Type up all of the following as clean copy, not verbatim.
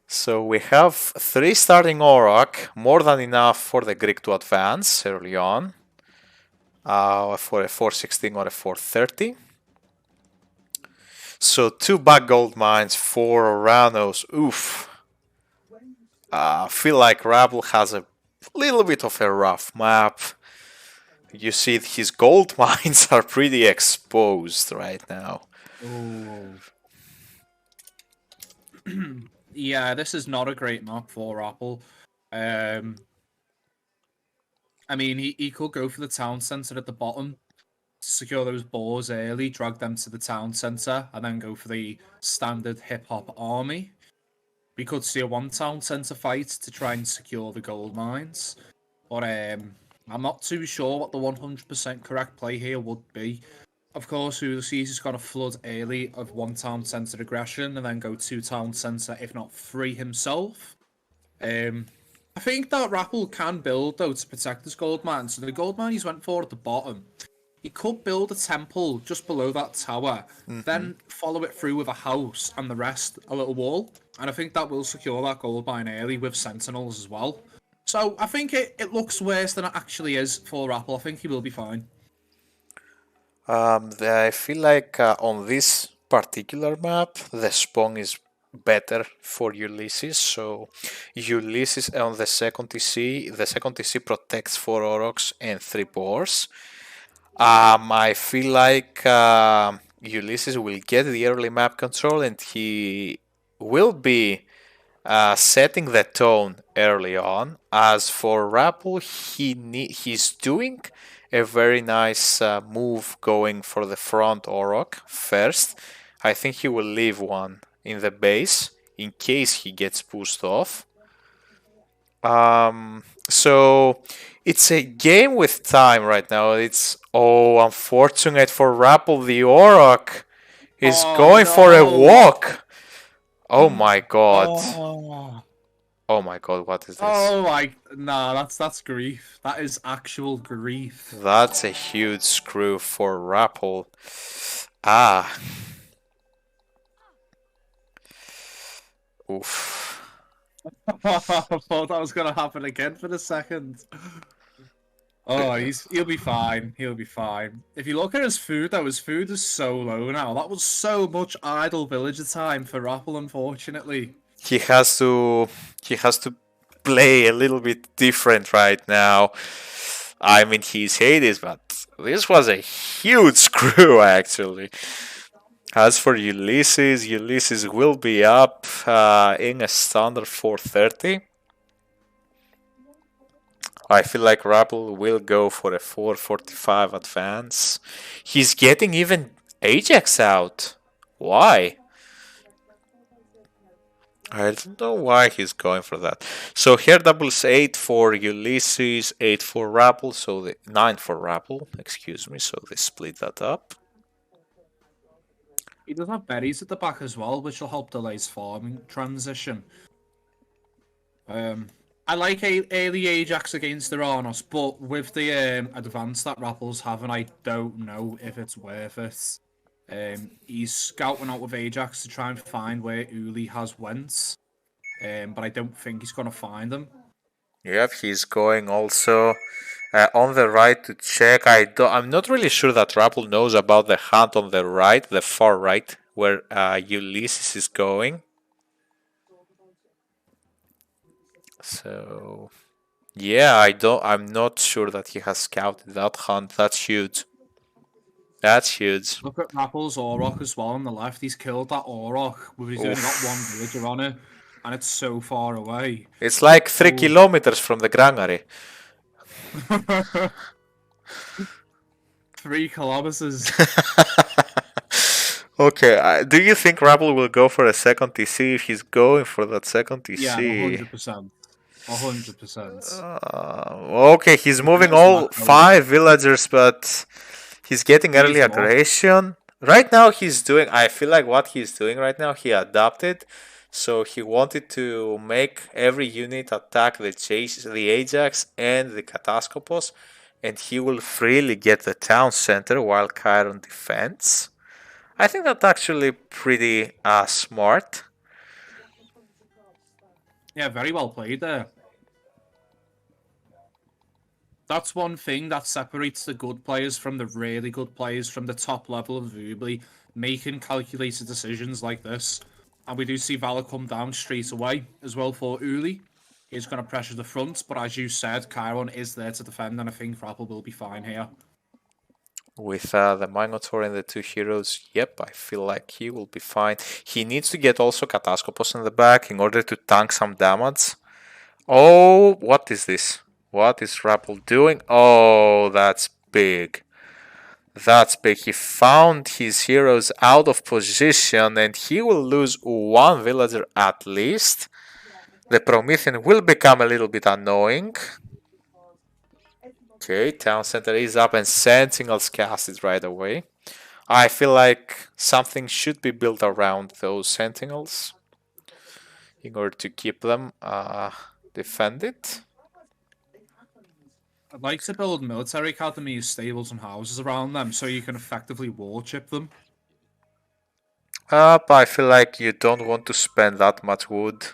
So we have 3 starting Auroch, more than enough for the Greek to advance early on, for a 416 or a 430. So 2 back gold mines, 4 Oranos. Oof. I feel like TheRapl has a little bit of a rough map. You see, his gold mines are pretty exposed right now. Oh. Yeah, this is not a great map for TheRapl. I mean, he could go for the town centre at the bottom, secure those boars early, drag them to the town centre, and then go for the standard hip hop army. We could see a one town centre fight to try and secure the gold mines. But I'm not too sure what the 100% correct play here would be. Of course, Ulysses is going to flood early of one town centre aggression and then go two town centre, if not three himself. I think that TheRapl can build though to protect his gold mine. So the gold mine he's went for at the bottom, he could build a temple just below that tower, then follow it through with a house and the rest a little wall. And I think that will secure that gold mine early with sentinels as well. So I think it looks worse than it actually is for TheRapl. I think he will be fine. I feel like on this particular map, the spawn is better for Ulysses. So Ulysses on the second TC protects 4 Aurochs and 3 boars. I feel like Ulysses will get the early map control and he will be setting the tone early on. As for TheRapl, he's doing a very nice move going for the front Auroch first. I think he will leave one in the base in case he gets pushed off. So it's a game with time right now. It's unfortunate for TheRapl. The Auroch is Oh going for a no! walk. Oh my god. Oh, Oh my god, what is this? oh my! Nah, that's grief. That is actual grief. That's a huge screw for TheRapl. Ah. Oof. I thought that was gonna happen again for the second. Oh, he'll be fine. He'll be fine. If you look at his food, though, his food is so low now. That was so much idle villager time for TheRapl, unfortunately. He has to play a little bit different right now. I mean, he's Hades, but this was a huge screw actually. As for Ulysses, Ulysses will be up in a standard 430. I feel like TheRapl will go for a 445 advance. He's getting even Ajax out. Why? I don't know why he's going for that. So here doubles 8 for Ulysses, 8 for TheRapl, so 9 for TheRapl, excuse me, so they split that up. He does have berries at the back as well, which will help delay his farming transition. I like early Ajax against the Oranos, but with the advance that TheRapl's having, I don't know if it's worth it. He's scouting out with Ajax to try and find where Uli has went, but I don't think he's going to find them. Yep, he's going also on the right to check. I'm not really sure that TheRapl knows about the hunt on the right, the far right, where Ulysses is going. So yeah, I'm not sure that he has scouted that hunt. That's huge. That's huge. Look at TheRappl's Auroch as well on the left. He's killed that Auroch, but he's only got one Oof. villager on it, and it's so far away. It's like 3 Oh. kilometers from the granary. 3 kilometers. Okay, do you think TheRapl will go for a second TC if he's going for that second Yeah, TC? 100%. 100%. Okay, he's moving Where's all that going? 5 villagers, but he's getting He early is what? aggression. Right now, I feel like what he's doing right now, he adapted. So he wanted to make every unit attack the Ajax and the Kataskopos, and he will freely get the town center while Chiron defends. I think that's actually pretty smart. Yeah, very well played there. That's one thing that separates the good players from the really good players from the top level of Rubly, making calculated decisions like this. And we do see Valor come down straight away as well for Uli. He's going to pressure the front, but as you said, Chiron is there to defend, and I think TheRapl will be fine here. With the Minotaur and the two heroes, yep, I feel like he will be fine. He needs to get also Kataskopos in the back in order to tank some damage. Oh, what is this? What is TheRapl doing? Oh, that's big. That's big. He found his heroes out of position and he will lose one villager at least. The Promethean will become a little bit annoying. Okay, town center is up and Sentinels casted right away. I feel like something should be built around those Sentinels in order to keep them defended. I'd like to build military academies, stables, and houses around them so you can effectively war chip them. But I feel like you don't want to spend that much wood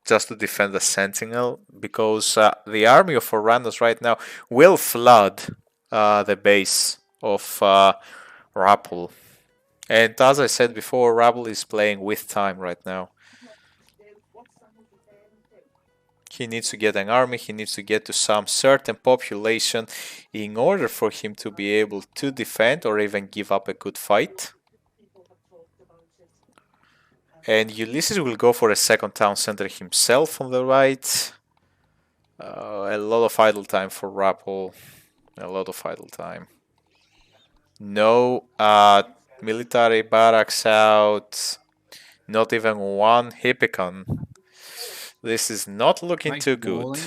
just to defend the Sentinel, because the army of Oranos right now will flood the base of TheRapl. And as I said before, TheRapl is playing with time right now. He needs to get an army, he needs to get to some certain population in order for him to be able to defend or even give up a good fight. And Ulysses will go for a second town center himself on the right. A lot of idle time for TheRapl. A lot of idle time. No military barracks out. Not even one Hippicon. This is not looking Nice too walling. good.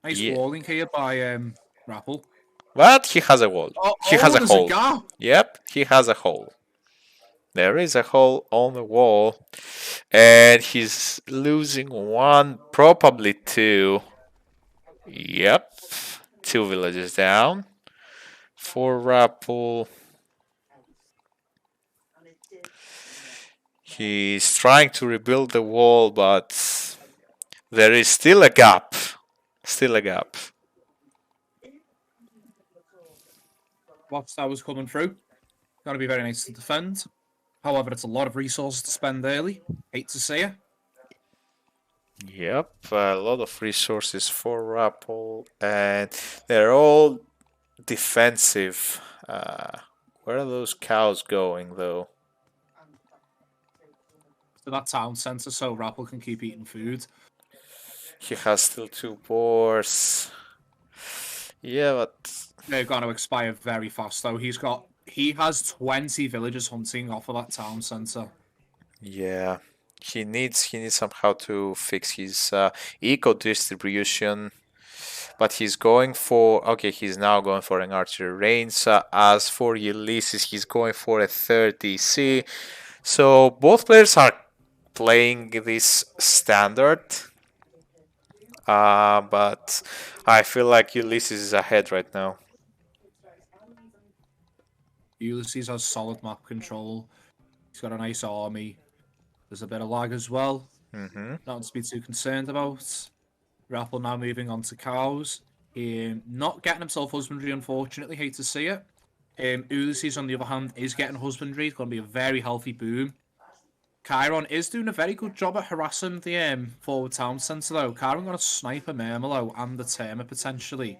Nice Yeah. walling here by TheRapl. But he has a wall. He has a there's hole. a gap. Yep, he has a hole. There is a hole on the wall. And he's losing one, probably two. Yep. Two villages down. For TheRapl. He's trying to rebuild the wall, but there is still a gap. Still a gap. Watchtower's coming through. Gotta be very nice to defend. However, it's a lot of resources to spend early. Hate to see it. Yep, a lot of resources for TheRapl, and they're all defensive. Where are those cows going, though? To that town centre so TheRapl can keep eating food. He has still two boars. Yeah, but They're going to expire very fast, though. He has 20 villagers hunting off of that town centre. yeah, he needs somehow to fix his eco distribution. But he's going for he's now going for an archery range. As for Ulysses, he's going for a 30C. So both players are playing this standard. But I feel like Ulysses is ahead right now. Ulysses has solid map control. He's got a nice army. There's a bit of lag as well. Mm-hmm. Nothing to be too concerned about. TheRapl now moving on to cows. Not getting himself husbandry, unfortunately. Hate to see it. Ulysses, on the other hand, is getting husbandry. It's going to be a very healthy boom. Chiron is doing a very good job at harassing the forward town centre, though. Chiron going to snipe a Murmelo and the Terma, potentially.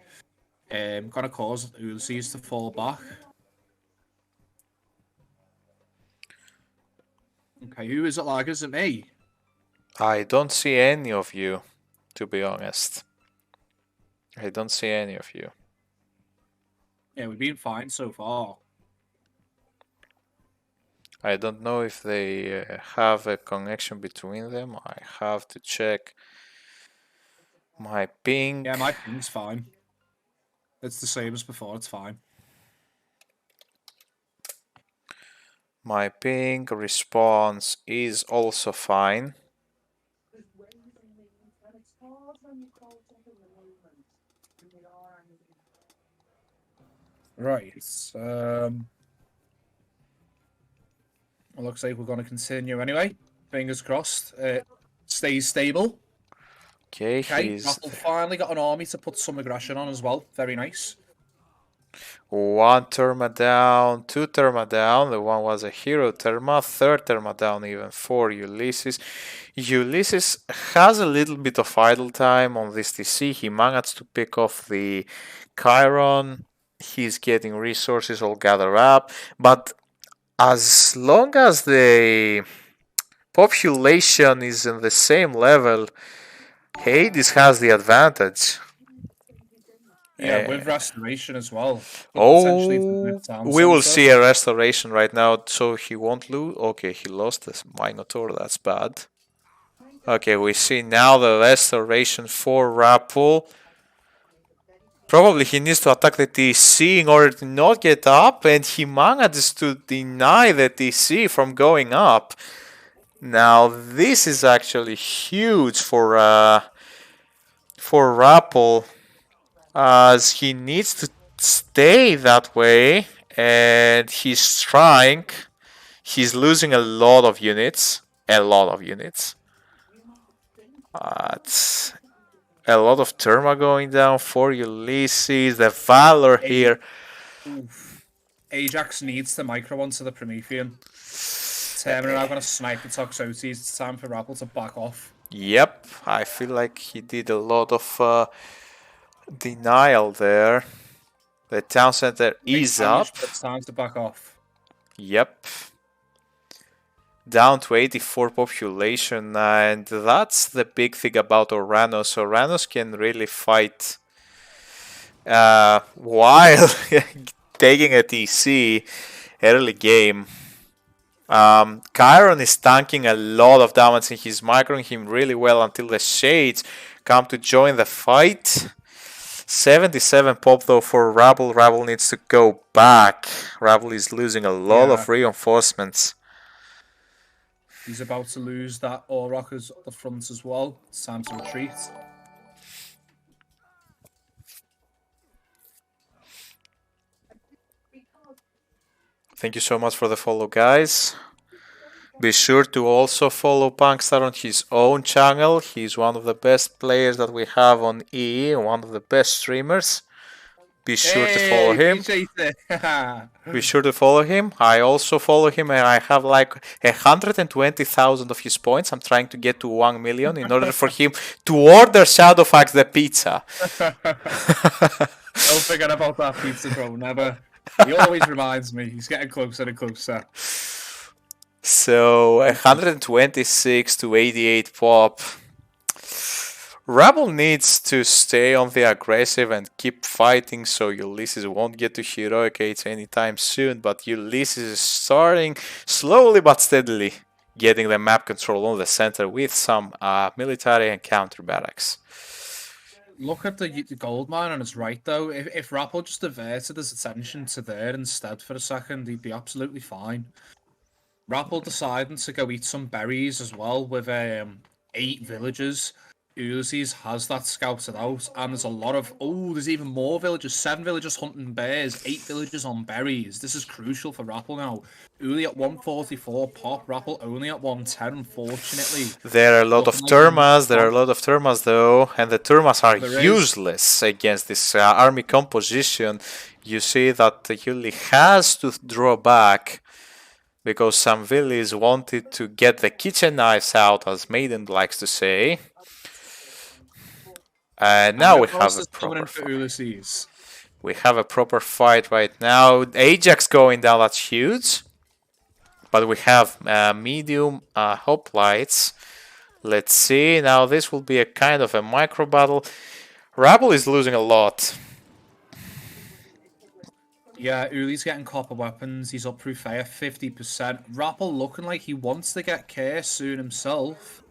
Going to cause Ulysses to fall back. Okay, who is it like? Is it me? I don't see any of you, to be honest. I don't see any of you. Yeah, we've been fine so far. I don't know if they have a connection between them. I have to check my ping. Yeah, my ping's fine. It's the same as before, it's fine. My ping response is also fine. Right. It looks like we're going to continue anyway. Fingers crossed. Stays stable. Okay, Okay, he's Rapple finally got an army to put some aggression on as well. Very nice. one Terma down, two Terma down. The one was a hero Terma, third Terma down even for Ulysses. Ulysses has a little bit of idle time on this TC. He managed to pick off the Chiron. He's getting resources all gathered up. But as long as the population is in the same level, Hades has the advantage. Yeah, with restoration as well. Could potentially Oh, the town we will centre. see a restoration right now, so he won't lose. Okay, he lost this Minotaur, that's bad. Okay, we see now the restoration for Rapple. Probably he needs to attack the TC in order to not get up, and he manages to deny the TC from going up. Now, this is actually huge for Rapple, as he needs to stay that way, and he's trying. He's losing a lot of units. A lot of units. It's a lot of Terma going down for Ulysses. The Valor here. Oof. Ajax needs to micro onto the Promethean. Termin are now going to snipe the Toxotes. It's time for Rapple to back off. Yep, I feel like he did a lot of denial there. The town center is up. It's time to back off. Yep. Down to 84 population, and that's the big thing about Oranos. Oranos can really fight while taking a TC early game. Chiron is tanking a lot of damage and he's microing him really well until the Shades come to join the fight. 77 pop though for Rabble. Rabble needs to go back. Rabble is losing a lot of reinforcements. He's about to lose that Aurochs at the front as well. It's time to retreat. Thank you so much for the follow, guys. Be sure to also follow Punkstar on his own channel. He's one of the best players that we have on EE and one of the best streamers. Be sure to follow him. Be sure to follow him. I also follow him and I have like 120,000 of his points. I'm trying to get to 1 million in order for him to order Shadowfax the pizza. Don't forget about that pizza, bro. Never. He always reminds me. He's getting closer and closer. So 126 to 88 pop. Rabble needs to stay on the aggressive and keep fighting so Ulysses won't get to heroic 8 anytime soon, but Ulysses is starting slowly but steadily getting the map control on the center with some military and counter barracks. Look at the gold mine on his right though. If Rapple just diverted his attention to there instead for a second, he'd be absolutely fine. Rapple deciding to go eat some berries as well with 8 villagers. Ulysses has that scouted out, and there's a lot of there's even more villagers. 7 villagers hunting bears, 8 villagers on berries. This is crucial for Rapple now. Uli at 144 pop, Rapple only at 110, unfortunately. There are a lot of Termas, though, and the Termas are useless against this army composition. You see that Uli has to draw back because some villas wanted to get the kitchen knives out, as Maiden likes to say. And now we have a proper fight. We have a proper fight right now. Ajax going down, that's huge. But we have medium hoplites. Let's see. Now this will be a kind of a micro battle. Rabble is losing a lot. Yeah, Uli's getting copper weapons. He's up through fire 50%. Rapple looking like he wants to get Curse soon himself.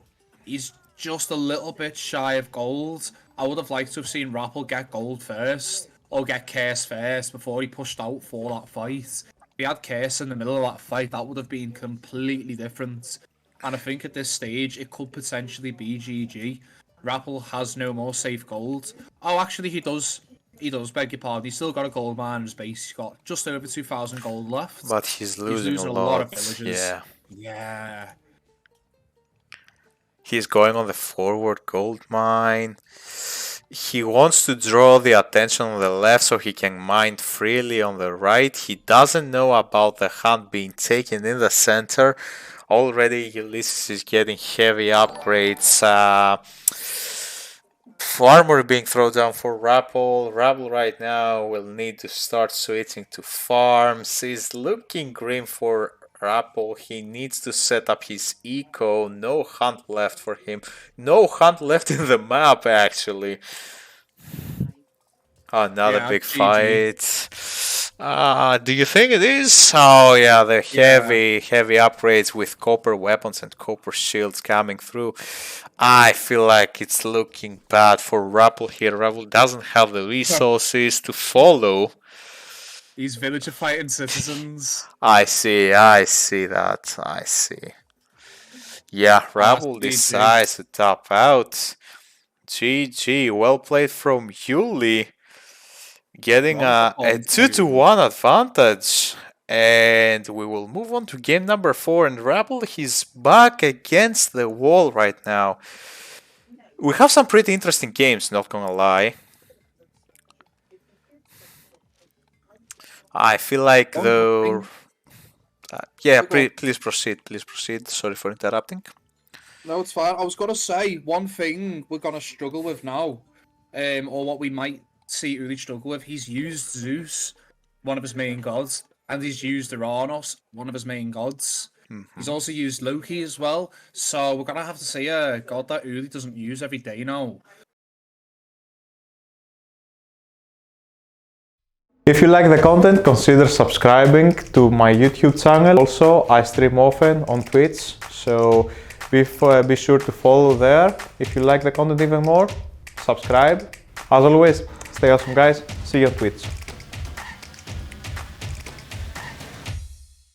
He's just a little bit shy of gold. I would have liked to have seen Rapple get gold first, or get Curse first before he pushed out for that fight. If he had Curse in the middle of that fight, that would have been completely different. And I think at this stage, it could potentially be GG. Rapple has no more safe gold. Oh, actually, he does. He does, beg your pardon. He's still got a gold mine in his base. He's got just over 2,000 gold left. But he's losing a lot of villagers. Yeah. Yeah. He's going on the forward gold mine. He wants to draw the attention on the left so he can mine freely on the right. He doesn't know about the hunt being taken in the center. Already Ulysses is getting heavy upgrades. Armor being thrown down for TheRapl. TheRapl right now will need to start switching to farms. He's looking grim for TheRapl. He needs to set up his eco. No hunt left for him. No hunt left in the map actually. Another big GG. fight. Do you think it is? Oh yeah, the heavy upgrades with copper weapons and copper shields coming through. I feel like it's looking bad for TheRapl here. TheRapl doesn't have the resources to follow. These villager fighting citizens. I see that. I see. Yeah, TheRapl decides to top out. GG, well played from Yuli. Getting a 2-1 advantage. And we will move on to game number 4. And TheRapl, he's back against the wall right now. We have some pretty interesting games, not gonna lie. I feel like though... please proceed. Please proceed. Sorry for interrupting. No, it's fine. I was going to say, one thing we're going to struggle with now, or what we might see Uli struggle with, he's used Zeus, one of his main gods, and he's used Oranos, one of his main gods. He's also used Loki as well, so we're going to have to see a god that Uli doesn't use every day now. If you like the content, consider subscribing to my YouTube channel. Also, I stream often on Twitch, so be sure to follow there. If you like the content even more, subscribe. As always, stay awesome guys. See you on Twitch.